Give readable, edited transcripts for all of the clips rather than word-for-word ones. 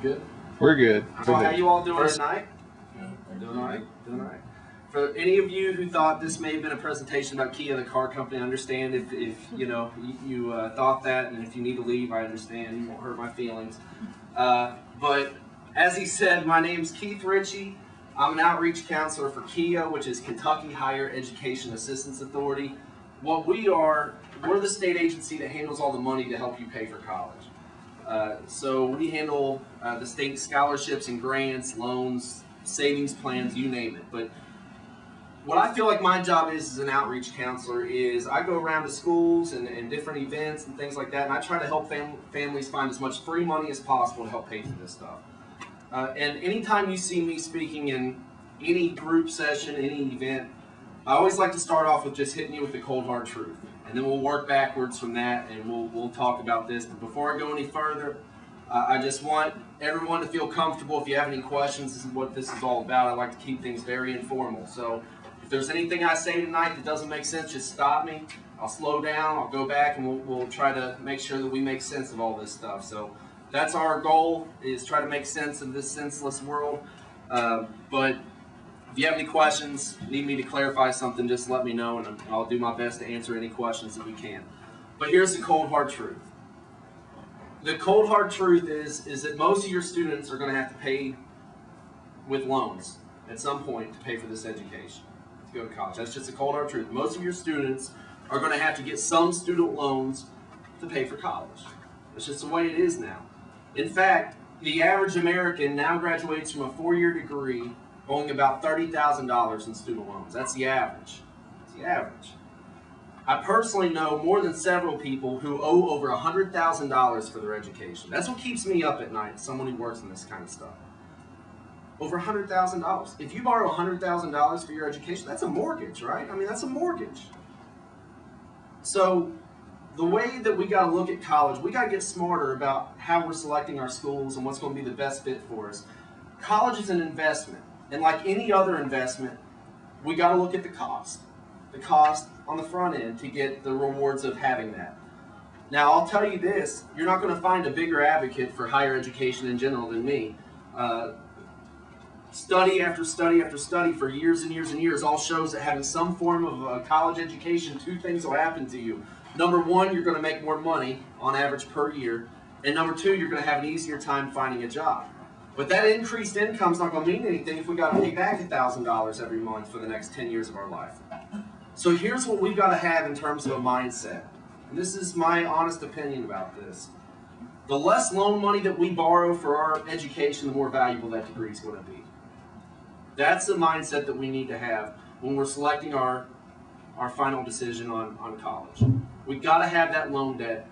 Good? We're good. So how you all doing tonight? Doing all right? Doing all right. For any of you who thought this may have been a presentation about Kheea, the car company, I understand if you know you thought that, and if you need to leave, I understand. You won't hurt my feelings. But as he said, my name's Keith Ritchie. I'm an outreach counselor for Kheea, which is Kentucky Higher Education Assistance Authority. What we are, we're the state agency that handles all the money to help you pay for college. So we handle the state scholarships and grants, loans, savings plans, you name it. But what I feel like my job is as an outreach counselor is I go around to schools and different events and things like that, and I try to help families find as much free money as possible to help pay for this stuff. And anytime you see me speaking in any group session, any event, I always like to start off with just hitting you with the cold hard truth. And then we'll work backwards from that, and we'll talk about this. But before I go any further, I just want everyone to feel comfortable. If you have any questions, this is what this is all about. I like to keep things very informal. So if there's anything I say tonight that doesn't make sense, just stop me. I'll slow down. I'll go back, and we'll try to make sure that we make sense of all this stuff. So that's our goal, is try to make sense of this senseless world. But if you have any questions, need me to clarify something, just let me know, and I'll do my best to answer any questions that we can. But here's the cold hard truth. The cold hard truth is that most of your students are going to have to pay with loans at some point to pay for this education, to go to college. That's just the cold hard truth. Most of your students are going to have to get some student loans to pay for college. That's just the way it is now. In fact, the average American now graduates from a 4-year degree owing about $30,000 in student loans. That's the average. That's the average. I personally know more than several people who owe over $100,000 for their education. That's what keeps me up at night, someone who works in this kind of stuff. Over $100,000. If you borrow $100,000 for your education, that's a mortgage, right? I mean, that's a mortgage. So the way that we got to look at college, we got to get smarter about how we're selecting our schools and what's going to be the best fit for us. College is an investment. And like any other investment, we got to look at the cost on the front end to get the rewards of having that. Now, I'll tell you this, you're not going to find a bigger advocate for higher education in general than me. Study after study after study for years and years and years all shows that having some form of a college education, two things will happen to you. Number one, you're going to make more money on average per year. And number two, you're going to have an easier time finding a job. But that increased income is not going to mean anything if we got to pay back $1,000 every month for the next 10 years of our life. So here's what we've got to have in terms of a mindset. And this is my honest opinion about this. The less loan money that we borrow for our education, the more valuable that degree is going to be. That's the mindset that we need to have when we're selecting our final decision on college. We've got to have that loan debt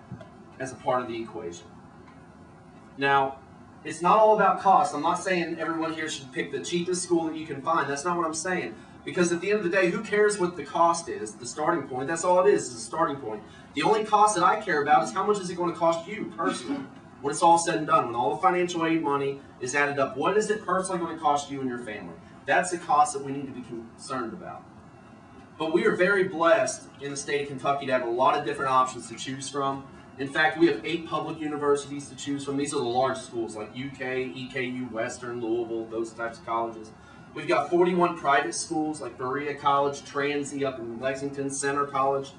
as a part of the equation. Now, it's not all about cost. I'm not saying everyone here should pick the cheapest school that you can find. That's not what I'm saying. Because at the end of the day, who cares what the cost is, the starting point? That's all it is a starting point. The only cost that I care about is how much is it going to cost you personally when it's all said and done, when all the financial aid money is added up. What is it personally going to cost you and your family? That's the cost that we need to be concerned about. But we are very blessed in the state of Kentucky to have a lot of different options to choose from. In fact, we have 8 public universities to choose from. These are the large schools like UK, EKU, Western, Louisville, those types of colleges. We've got 41 private schools like Berea College, Transy up in Lexington, Center College,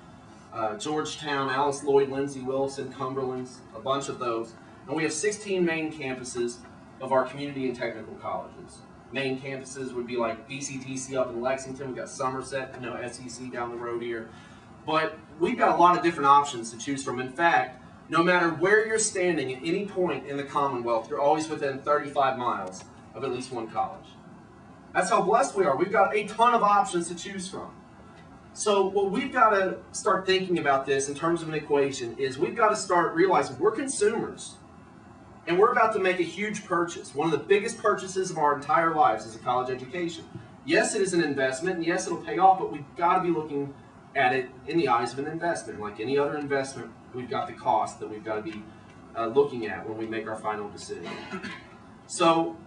Georgetown, Alice Lloyd, Lindsey Wilson, Cumberland's, a bunch of those. And we have 16 main campuses of our community and technical colleges. Main campuses would be like BCTC up in Lexington. We've got Somerset, SEC down the road here. But we've got a lot of different options to choose from. In fact, no matter where you're standing at any point in the Commonwealth, you're always within 35 miles of at least one college. That's how blessed we are. We've got a ton of options to choose from. So what we've got to start thinking about this in terms of an equation is we've got to start realizing we're consumers. And we're about to make a huge purchase. One of the biggest purchases of our entire lives is a college education. Yes, it is an investment, and yes, it'll pay off, but we've got to be looking at it in the eyes of an investment. Like any other investment, we've got the cost that we've got to be looking at when we make our final decision. So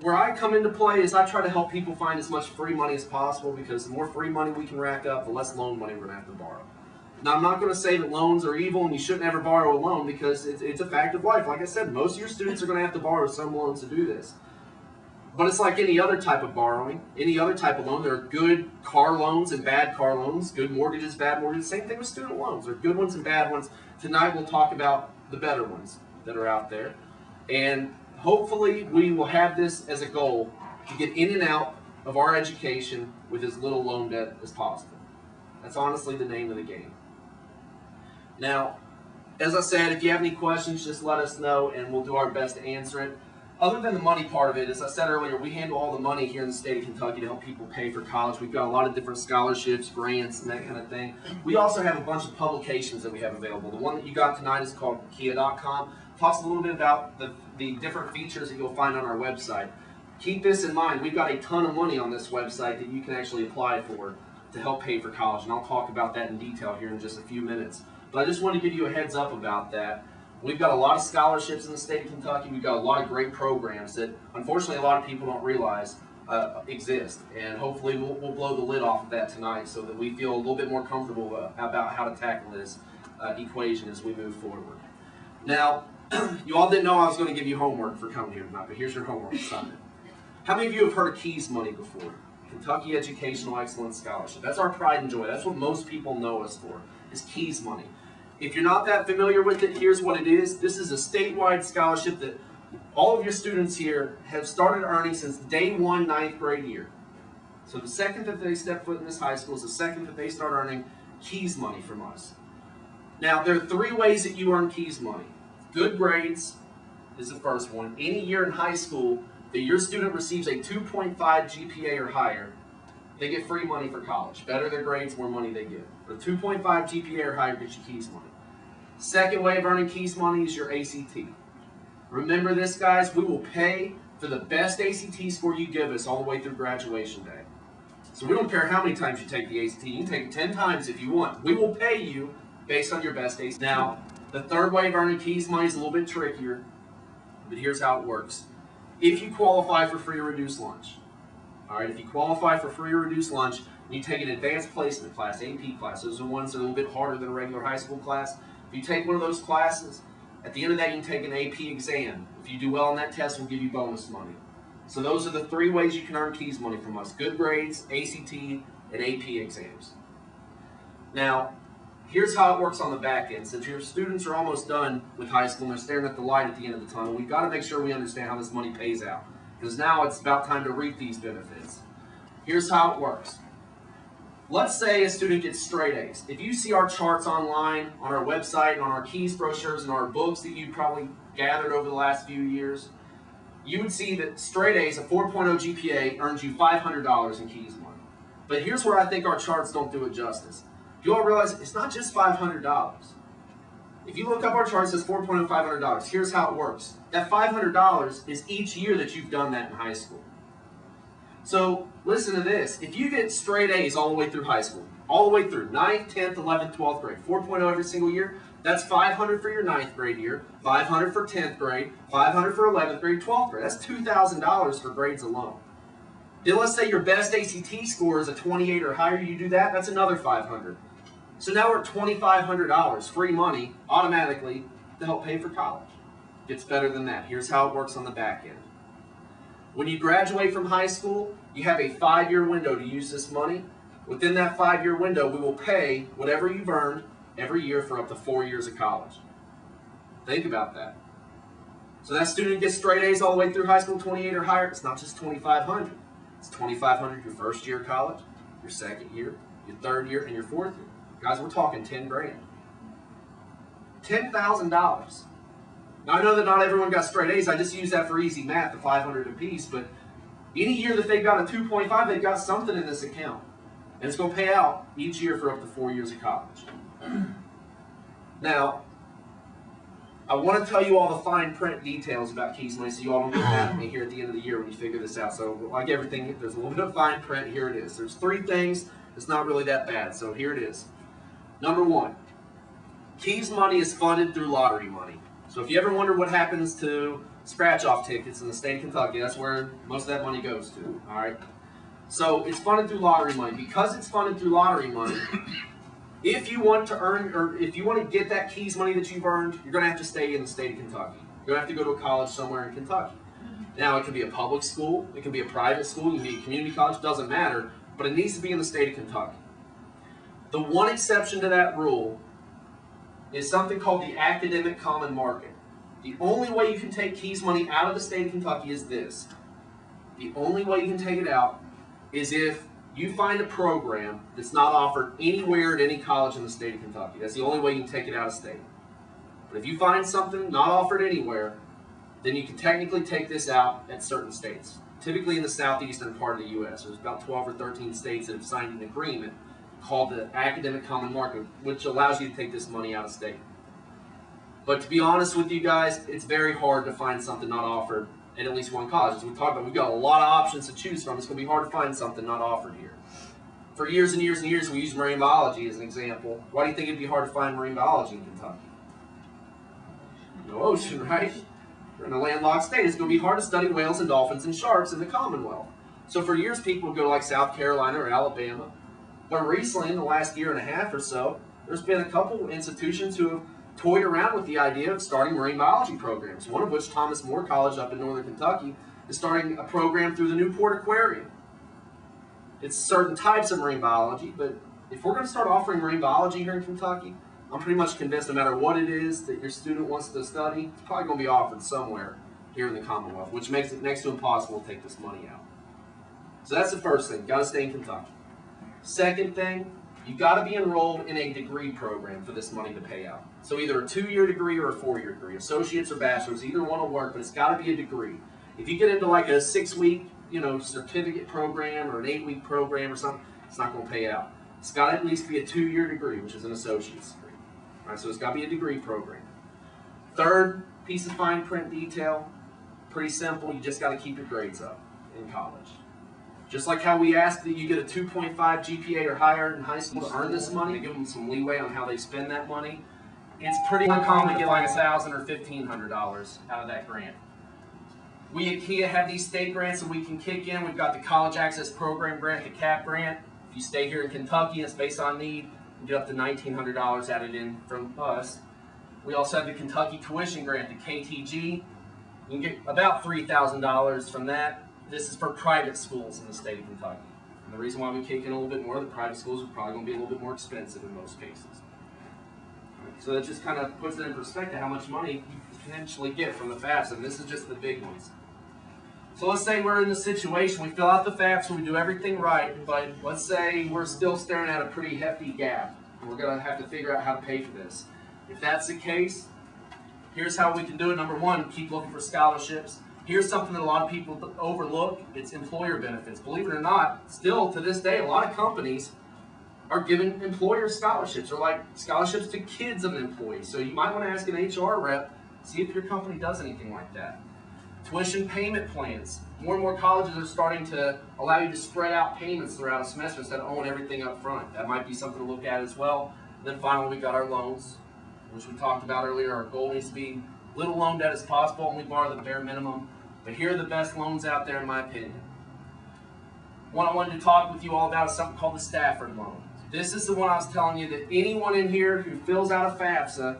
where I come into play is I try to help people find as much free money as possible, because the more free money we can rack up, the less loan money we're going to have to borrow. Now, I'm not going to say that loans are evil and you shouldn't ever borrow a loan, because it's a fact of life. Like I said, most of your students are going to have to borrow some loans to do this. But it's like any other type of borrowing, any other type of loan. There are good car loans and bad car loans, good mortgages, bad mortgages. Same thing with student loans. There are good ones and bad ones. Tonight we'll talk about the better ones that are out there. And hopefully we will have this as a goal to get in and out of our education with as little loan debt as possible. That's honestly the name of the game. Now, as I said, if you have any questions, just let us know and we'll do our best to answer it. Other than the money part of it, as I said earlier, we handle all the money here in the state of Kentucky to help people pay for college. We've got a lot of different scholarships, grants, and that kind of thing. We also have a bunch of publications that we have available. The one that you got tonight is called Kheea.com. Talks a little bit about the different features that you'll find on our website. Keep this in mind. We've got a ton of money on this website that you can actually apply for to help pay for college, and I'll talk about that in detail here in just a few minutes. But I just want to give you a heads up about that. We've got a lot of scholarships in the state of Kentucky. We've got a lot of great programs that, unfortunately, a lot of people don't realize exist. And hopefully we'll blow the lid off of that tonight so that we feel a little bit more comfortable about how to tackle this equation as we move forward. Now, you all didn't know I was going to give you homework for coming here tonight, but here's your homework assignment. How many of you have heard of Kheea's money before? Kentucky Educational Excellence Scholarship. That's our pride and joy. That's what most people know us for, is Kheea's money. If you're not that familiar with it, here's what it is. This is a statewide scholarship that all of your students here have started earning since day one, 9th grade year. So the second that they step foot in this high school is the second that they start earning Kheea's money from us. Now, there are 3 ways that you earn Kheea's money. Good grades is the first one. Any year in high school that your student receives a 2.5 GPA or higher, they get free money for college. Better their grades, more money they get. But 2.5 GPA or higher gets you Kheea's money. Second way of earning Kheea's money is your ACT. Remember this, guys, we will pay for the best ACT score you give us all the way through graduation day. So we don't care how many times you take the ACT. You can take it 10 times if you want. We will pay you based on your best ACT. Now, the third way of earning Kheea's money is a little bit trickier, but here's how it works. If you qualify for free or reduced lunch, all right, if you qualify for free or reduced lunch, you take an advanced placement class, AP class. Those are ones that are a little bit harder than a regular high school class. If you take one of those classes, at the end of that you can take an AP exam. If you do well on that test, we'll give you bonus money. So those are the 3 ways you can earn Kheea's money from us: good grades, ACT, and AP exams. Now, here's how it works on the back end. Since your students are almost done with high school and they're staring at the light at the end of the tunnel, we've got to make sure we understand how this money pays out, because now it's about time to reap these benefits. Here's how it works. Let's say a student gets straight A's. If you see our charts online, on our website, and on our Kheea's brochures and our books that you've probably gathered over the last few years, you would see that straight A's, a 4.0 GPA, earns you $500 in Kheea's money. But here's where I think our charts don't do it justice. You all realize it's not just $500. If you look up our chart, it says 4.0, $500. Here's how it works. That $500 is each year that you've done that in high school. So listen to this. If you get straight A's all the way through high school, all the way through 9th, 10th, 11th, 12th grade, 4.0 every single year, that's $500 for your 9th grade year, $500 for 10th grade, $500 for 11th grade, 12th grade. That's $2,000 for grades alone. Then let's say your best ACT score is a 28 or higher. You do that, that's another $500. So now we're at $2,500 free money automatically to help pay for college. Gets better than that. Here's how it works on the back end. When you graduate from high school, you have a 5-year window to use this money. Within that 5-year window, we will pay whatever you've earned every year for up to 4 years of college. Think about that. So that student gets straight A's all the way through high school, 28 or higher. It's not just $2,500. It's $2,500 your first year of college, your second year, your third year, and your 4th year. Guys, we're talking 10 grand. $10,000. Now, I know that not everyone got straight A's. I just use that for easy math, the $500 apiece. But any year that they got a 2.5, they've got something in this account. And it's going to pay out each year for up to 4 years of college. Now, I want to tell you all the fine print details about Kheea's money so you all don't get mad at me here at the end of the year when you figure this out. So, like everything, there's a little bit of fine print. Here it is. There's 3 things. It's not really that bad. So here it is. Number 1, Kheea's money is funded through lottery money. So if you ever wonder what happens to scratch-off tickets in the state of Kentucky, that's where most of that money goes to, all right? So it's funded through lottery money. Because it's funded through lottery money, If you want to earn, or if you want to get that Khee's money that you've earned, you're going to have to stay in the state of Kentucky. You're going to have to go to a college somewhere in Kentucky. Now, it could be a public school, it could be a private school, it could be a community college, doesn't matter, but it needs to be in the state of Kentucky. The one exception to that rule is something called the academic common market. The only way you can take Khee's money out of the state of Kentucky is this. The only way you can take it out is if you find a program that's not offered anywhere at any college in the state of Kentucky. That's the only way you can take it out of state. But if you find something not offered anywhere, then you can technically take this out at certain states. Typically in the southeastern part of the U.S. There's about 12 or 13 states that have signed an agreement called the Academic Common Market, which allows you to take this money out of state. But to be honest with you guys, it's very hard to find something not offered at least one college. As we talked about, we've got a lot of options to choose from. It's going to be hard to find something not offered here. For years and years and years, we use marine biology as an example. Why do you think it'd be hard to find marine biology in Kentucky? No ocean, right? We're in a landlocked state. It's going to be hard to study whales and dolphins and sharks in the Commonwealth. So for years, people would go to like South Carolina or Alabama. But recently, in the last year and a half or so, there's been a couple institutions who have toyed around with the idea of starting marine biology programs, one of which, Thomas More College up in northern Kentucky, is starting a program through the Newport Aquarium. It's certain types of marine biology, but if we're going to start offering marine biology here in Kentucky, I'm pretty much convinced no matter what it is that your student wants to study, it's probably going to be offered somewhere here in the Commonwealth, which makes it next to impossible to take this money out. So that's the first thing. Got to stay in Kentucky. Second thing, you've got to be enrolled in a degree program for this money to pay out. So either a 2-year degree or a 4-year degree, associates or bachelors, either one will work, but it's got to be a degree. If you get into like a 6-week, certificate program or an 8-week program or something, it's not going to pay out. It's got to at least be a 2-year degree, which is an associate's degree. All right, so it's got to be a degree program. Third piece of fine print detail, pretty simple. You just got to keep your grades up in college. Just like how we ask that you get a 2.5 GPA or higher in high school to earn this money, to give them some leeway on how they spend that money, it's pretty uncommon to get like $1,000 or $1,500 out of that grant. We at Kheea have these state grants that we can kick in. We've got the College Access Program grant, the CAP grant. If you stay here in Kentucky, it's based on need. You get up to $1,900 added in from us. We also have the Kentucky Tuition Grant, the KTG. You can get about $3,000 from that. This is for private schools in the state of Kentucky. And the reason why we kick in a little bit more, the private schools are probably going to be a little bit more expensive in most cases. So that just kind of puts it in perspective how much money you potentially get from the FAFSA, and this is just the big ones. So let's say we're in the situation, we fill out the FAFSA, we do everything right, but let's say we're still staring at a pretty hefty gap, and we're going to have to figure out how to pay for this. If that's the case, here's how we can do it. Number one, keep looking for scholarships. Here's something that a lot of people overlook. It's employer benefits. Believe it or not, still to this day, a lot of companies are giving employer scholarships, or like scholarships to kids of an employee. So you might want to ask an HR rep, see if your company does anything like that. Tuition payment plans. More and more colleges are starting to allow you to spread out payments throughout a semester instead of owing everything up front. That might be something to look at as well. And then finally, we got our loans, which we talked about earlier. Our goal needs to be little loan debt as possible, only borrow the bare minimum. But here are the best loans out there in my opinion. One I wanted to talk with you all about is something called the Stafford Loan. This is the one I was telling you that anyone in here who fills out a FAFSA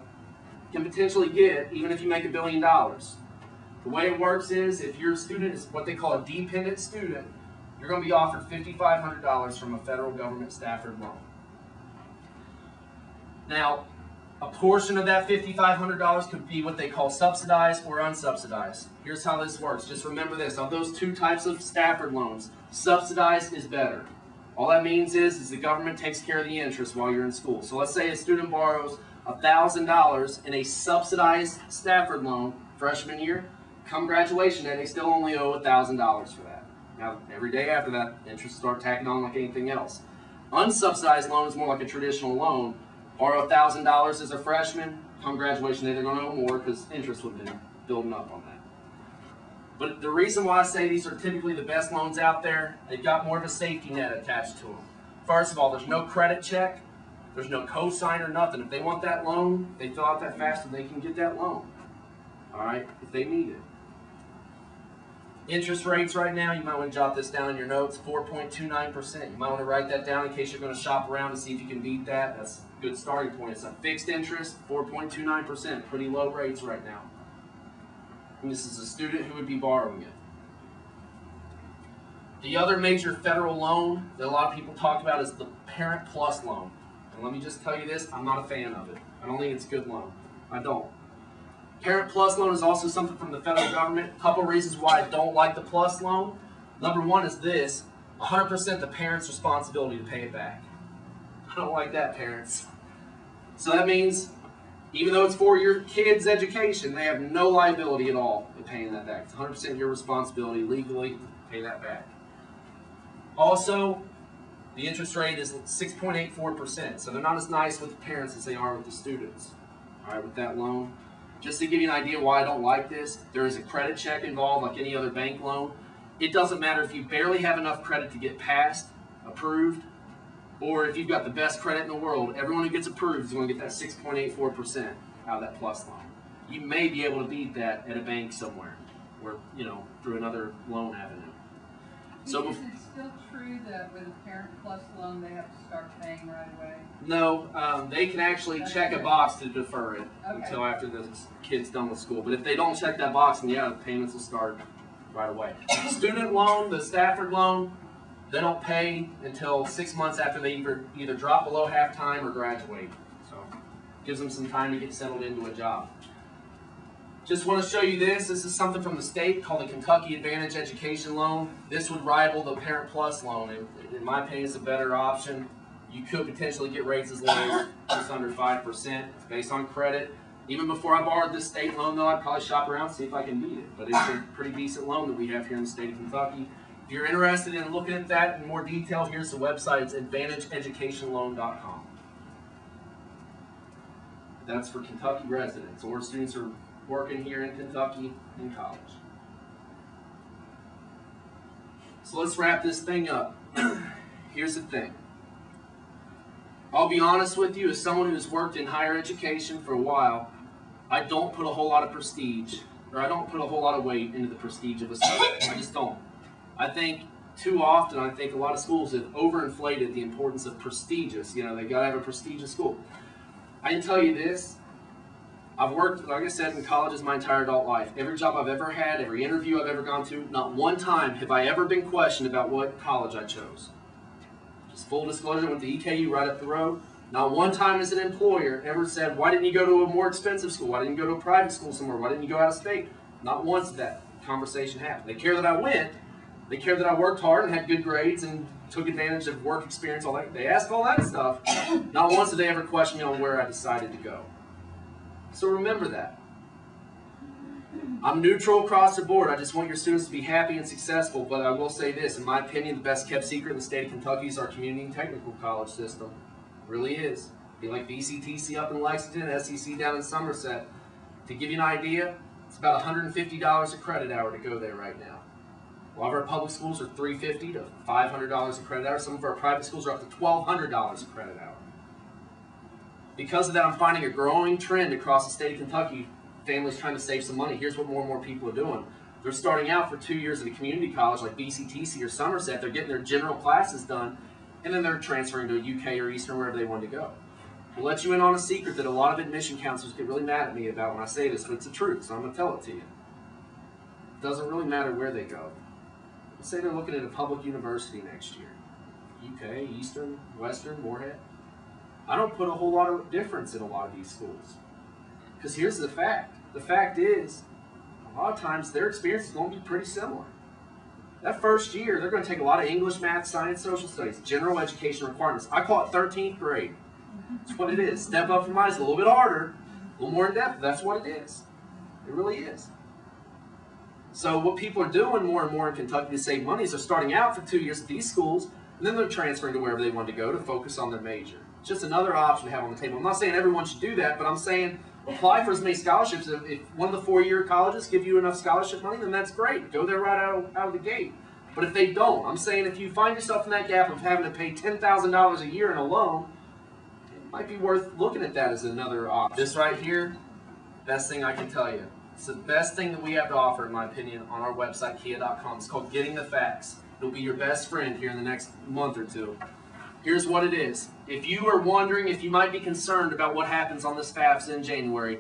can potentially get, even if you make $1 billion. The way it works is, if your student is what they call a dependent student, you're going to be offered $5,500 from a federal government Stafford loan. Now, a portion of that $5,500 could be what they call subsidized or unsubsidized. Here's how this works. Just remember this. Of those two types of Stafford loans, subsidized is better. All that means is the government takes care of the interest while you're in school. So let's say a student borrows $1,000 in a subsidized Stafford loan freshman year. Come graduation day, they still only owe $1,000 for that. Now, every day after that, interest start tacking on like anything else. Unsubsidized loan is more like a traditional loan. Borrow $1,000 as a freshman, come graduation day, they're going to owe more because interest would have been building up on that. But the reason why I say these are typically the best loans out there, they've got more of a safety net attached to them. First of all, there's no credit check, there's no cosigner, nothing. If they want that loan, they fill out that FAFSA, they can get that loan. All right, if they need it. Interest rates right now, you might want to jot this down in your notes, 4.29%. You might want to write that down in case you're going to shop around and see if you can beat that. That's a good starting point. It's a fixed interest, 4.29%, pretty low rates right now. And this is a student who would be borrowing it. The other major federal loan that a lot of people talk about is the Parent Plus loan. And let me just tell you this, I'm not a fan of it. I don't think it's a good loan. I don't. Parent Plus loan is also something from the federal government. A couple reasons why I don't like the Plus loan. Number one is this, 100% the parent's responsibility to pay it back. I don't like that, parents. So that means, even though it's for your kid's education, they have no liability at all in paying that back. It's 100% your responsibility legally to pay that back. Also, the interest rate is 6.84%, so they're not as nice with the parents as they are with the students. All right, with that loan. Just to give you an idea why I don't like this, there is a credit check involved like any other bank loan. It doesn't matter if you barely have enough credit to get passed, approved, or if you've got the best credit in the world. Everyone who gets approved is going to get that 6.84% out of that Plus loan. You may be able to beat that at a bank somewhere, or through another loan avenue. So is it still true that with a Parent Plus loan they have to start paying right away? No, they can actually check a box to defer it until after the kid's done with school. But if they don't check that box, then yeah, the payments will start right away. Student loan, the Stafford loan, they don't pay until 6 months after they either drop below halftime or graduate. So it gives them some time to get settled into a job. Just want to show you this. This is something from the state called the Kentucky Advantage Education Loan. This would rival the Parent Plus loan. In my opinion, it's a better option. You could potentially get rates as low as just under 5%. It's based on credit. Even before I borrowed this state loan, though, I'd probably shop around and see if I can beat it. But it's a pretty decent loan that we have here in the state of Kentucky. If you're interested in looking at that in more detail, here's the website. It's advantageeducationloan.com. That's for Kentucky residents or students who are working here in Kentucky in college. So let's wrap this thing up. Here's the thing. I'll be honest with you, as someone who's worked in higher education for a while, I don't put a whole lot of prestige, or I don't put a whole lot of weight into the prestige of a school. I just don't. I think too often, I think a lot of schools have overinflated the importance of prestigious. They gotta have a prestigious school. I can tell you this, I've worked, like I said, in colleges my entire adult life. Every job I've ever had, every interview I've ever gone to, not one time have I ever been questioned about what college I chose. Just full disclosure, I went to EKU right up the road. Not one time has an employer ever said, why didn't you go to a more expensive school? Why didn't you go to a private school somewhere? Why didn't you go out of state? Not once did that conversation happen. They care that I went. They care that I worked hard and had good grades and took advantage of work experience, all that. They asked all that stuff. Not once did they ever question me on where I decided to go. So remember that. I'm neutral across the board. I just want your students to be happy and successful, but I will say this, in my opinion, the best kept secret in the state of Kentucky is our community and technical college system. It really is. Be like BCTC up in Lexington, SEC down in Somerset. To give you an idea, it's about $150 a credit hour to go there right now. A lot of our public schools are $350 to $500 a credit hour. Some of our private schools are up to $1,200 a credit hour. Because of that, I'm finding a growing trend across the state of Kentucky. Families trying to save some money. Here's what more and more people are doing. They're starting out for 2 years at a community college like BCTC or Somerset. They're getting their general classes done, and then they're transferring to UK or Eastern, wherever they want to go. I'll let you in on a secret that a lot of admission counselors get really mad at me about when I say this, but it's the truth, so I'm going to tell it to you. It doesn't really matter where they go. Let's say they're looking at a public university next year. UK, Eastern, Western, Moorhead. I don't put a whole lot of difference in a lot of these schools. Because here's the fact. The fact is, a lot of times their experience is going to be pretty similar. That first year, they're going to take a lot of English, math, science, social studies, general education requirements. I call it 13th grade. That's what it is. Step up from mine is a little bit harder, a little more in depth. That's what it is. It really is. So what people are doing more and more in Kentucky to save money is they're starting out for 2 years at these schools, and then they're transferring to wherever they want to go to focus on their major. It's just another option to have on the table. I'm not saying everyone should do that, but I'm saying apply for as many scholarships. If one of the 4-year colleges give you enough scholarship money, then that's great. Go there right out of the gate. But if they don't, I'm saying if you find yourself in that gap of having to pay $10,000 a year in a loan, it might be worth looking at that as another option. This right here, best thing I can tell you. It's the best thing that we have to offer, in my opinion, on our website, Kheea.com. It's called Getting the Facts. It'll be your best friend here in the next month or two. Here's what it is. If you are wondering, if you might be concerned about what happens on this FAFSA in January,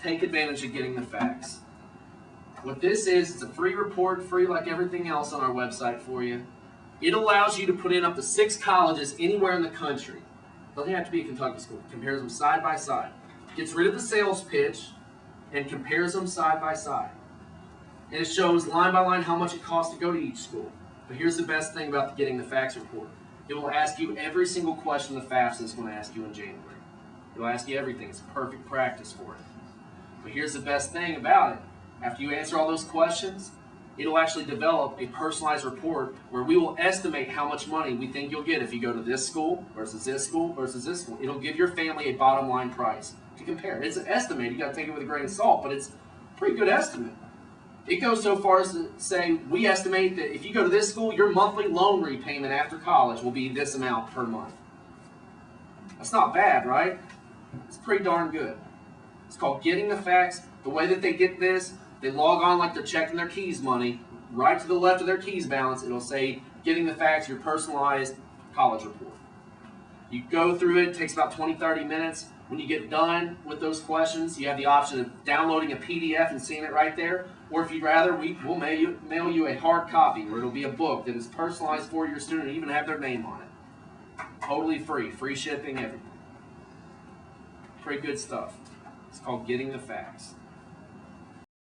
take advantage of Getting the Facts. What this is, it's a free report, free like everything else on our website for you. It allows you to put in up to 6 colleges anywhere in the country. Doesn't have to be a Kentucky school. It compares them side by side. Gets rid of the sales pitch and compares them side by side. And it shows line by line how much it costs to go to each school. But here's the best thing about the Getting the Facts report. It will ask you every single question the FAFSA is going to ask you in January. It will ask you everything. It's perfect practice for it. But here's the best thing about it. After you answer all those questions, it'll actually develop a personalized report where we will estimate how much money we think you'll get if you go to this school versus this school versus this school. It'll give your family a bottom line price to compare. It's an estimate. You got to take it with a grain of salt, but it's a pretty good estimate. It goes so far as to say we estimate that if you go to this school, your monthly loan repayment after college will be this amount per month. That's not bad, right? It's pretty darn good. It's called Getting the Facts. The way that they get this, they log on like they're checking their keys money. Right to the left of their keys balance, it'll say Getting the Facts, your personalized college report. You go through it. It takes about 20-30 minutes. When you get done with those questions, you have the option of downloading a PDF and seeing it right there. Or if you'd rather, we'll mail you a hard copy where it'll be a book that is personalized for your student and even have their name on it. Totally free. Free shipping, everything. Pretty good stuff. It's called Getting the Facts.